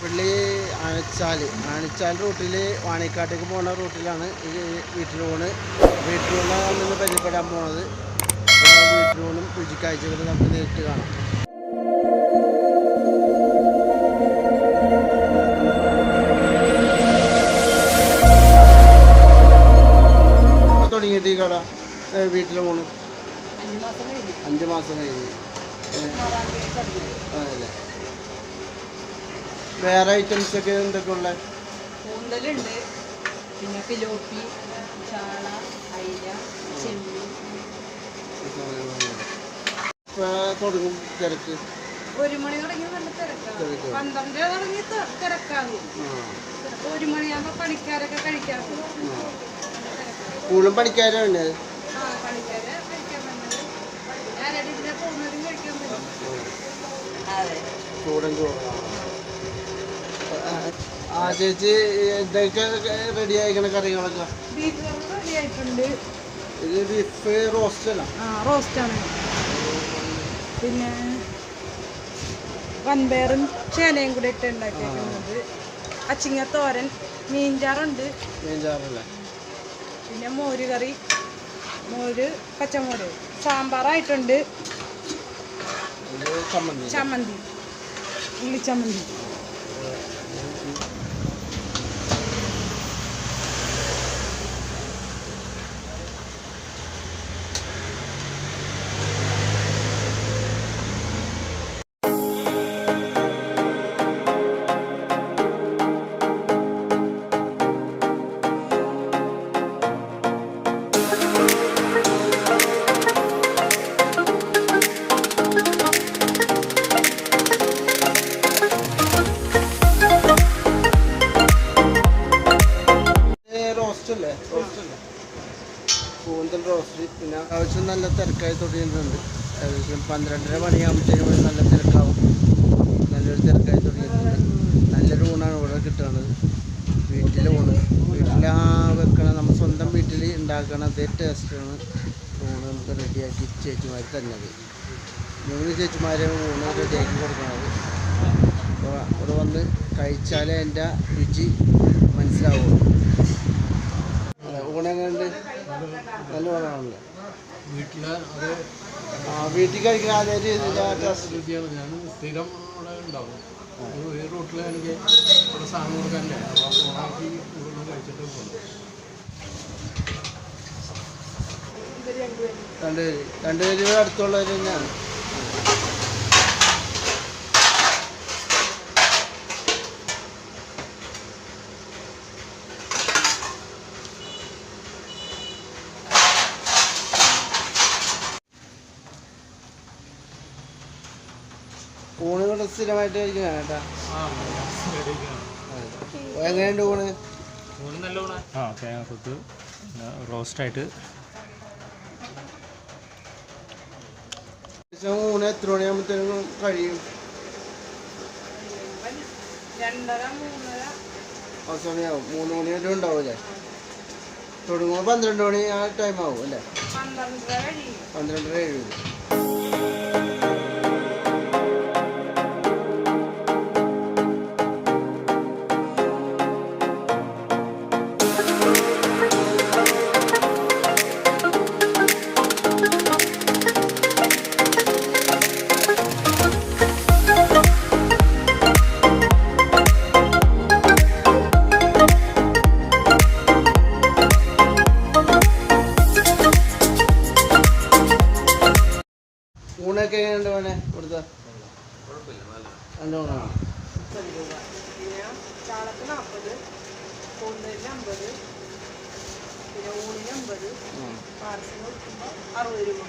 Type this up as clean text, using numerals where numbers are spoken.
പള്ളി ആണിച്ചാൽ റൂട്ടിൽ വാണിക്കാട്ടേക്ക് പോകുന്ന റൂട്ടിലാണ് ഈ വീട്ടിലൂണ് നിന്ന് പരിചയപ്പെടാൻ പോണത്. വീട്ടിലൂണും രുചിക്കാഴ്ചകളും നമുക്ക് നേരിട്ട് കാണാം. തുടങ്ങിയിട്ട് ഈ കട വീട്ടിലൂണ് 5 മാസം കഴിഞ്ഞ് അതല്ലേ. വേറെ ഐറ്റംസ് ഒക്കെ എന്തൊക്കെ ഉള്ളത്? കൂന്തലുണ്ട്, പിന്നെ പിലോപ്പി, ചാള, അയില, ചെമ്മീൻ. തുടങ്ങും തിരക്ക് 1 മണി തുടങ്ങി നല്ല തിരക്കാണ്. 12 തുടങ്ങി തിരക്കാകും. 1 മണിയാകുമ്പോൾ പണിക്കാരൊക്കെ കഴിക്കാൻ കൂടുതലും പണിക്കാരാണ്. പണിക്കാരെ കഴിക്കാൻ വന്നത് ഞാനിതിനെ പോകുന്നതും കഴിക്കാൻ പറ്റും. ചൂടൻ ചോറ്. ചേച്ചി ഇതൊക്കെ റെഡി ആയിക്കണ കറികളൊക്കെ? ബീഫ് റെഡി ആയിട്ടുണ്ട്. ഇത് ബീഫ് റോസ്റ്റ് അല്ല? റോസ്റ്റാണ്. പിന്നെ വൻപയറും ചേനയും കൂടെ ഇട്ട് ഉണ്ടാക്കിയിരിക്കുന്നത്. അച്ചിങ്ങ തോരൻ, മീൻചാറുണ്ട്. മീൻചാറല്ലേ? പിന്നെ മോര് കറി, പച്ചമോര്, സാമ്പാറായിട്ടുണ്ട്. ചമ്മന്തി, ഉള്ളിച്ചമ്മന്തി. കൂന്തൽ റോസ്റ്റ്. പിന്നെ ആവശ്യം നല്ല തിരക്കായി തുടങ്ങിയിട്ടുണ്ട്. ഏകദേശം 12:30 മണിയാകുമ്പോഴത്തേക്കും നല്ല തിരക്കാവും. നല്ലൊരു തിരക്കായി തുടങ്ങിയിട്ടുണ്ട്. നല്ലൊരു ഊണാണ് ഇവിടെ കിട്ടുന്നത്. വീട്ടിൽ വെക്കണ നമ്മൾ സ്വന്തം വീട്ടിൽ ഉണ്ടാക്കണ അതേ ടേസ്റ്റാണ് ഊണ് നമുക്ക് റെഡിയാക്കി ചേച്ചിമാർ തന്നത്. 3 ചേച്ചിമാരെ ഊണ് റെഡിയാക്കി കൊടുക്കണത്. അപ്പോൾ ഇവിടെ വന്ന് കഴിച്ചാലേ എൻ്റെ രുചി മനസ്സിലാവുള്ളൂ. ഊണെങ്ങനെയുണ്ട്? നല്ല ഊണാണല്ലോ. വീട്ടിൽ കഴിക്കുന്ന അതേ രുചിയാണ്. ഞാൻ സ്ഥിരം അവിടെ ഉണ്ടാവും. ഈ റൂട്ടിൽ എനിക്ക് ഇവിടെ സാധനം കൊടുക്കാനില്ലേ, അപ്പോൾ ഓണാക്കി ഇവിടെ കഴിച്ചിട്ട് പോകുന്നു. രണ്ടുപേരും അടുത്തുള്ളവർ തന്നെയാണ്. ഊണുകൾ സ്ഥിരമായിട്ട് കഴിക്കുന്നതാണ് കേട്ടോ. എങ്ങനെയുണ്ട് ഊണ്? നല്ല ഊണ്. തേങ്ങാക്കൊത്ത് റോസ്റ്റായിട്ട്. ഊണ് എത്ര മണിയാകുമ്പോഴത്തേനും കഴിയും? 2:30-3:30 സമയമാവും. 3 മണി വരെ ഉണ്ടാവില്ലേ? തുടങ്ങുമ്പോൾ 12 മണി ആ ടൈം ആവും അല്ലേ? 12:30 കഴിയും. ഊണൊക്കെ എങ്ങനെയുണ്ട് മോനെ ഇവിടുത്തെ? നല്ല ഊണാണ്. ചാളക്ക് 40, കൂന്തലിന് 50, പിന്നെ ഊണിന് 50, പാർസൽ കൊടുക്കുമ്പോൾ 60 രൂപ.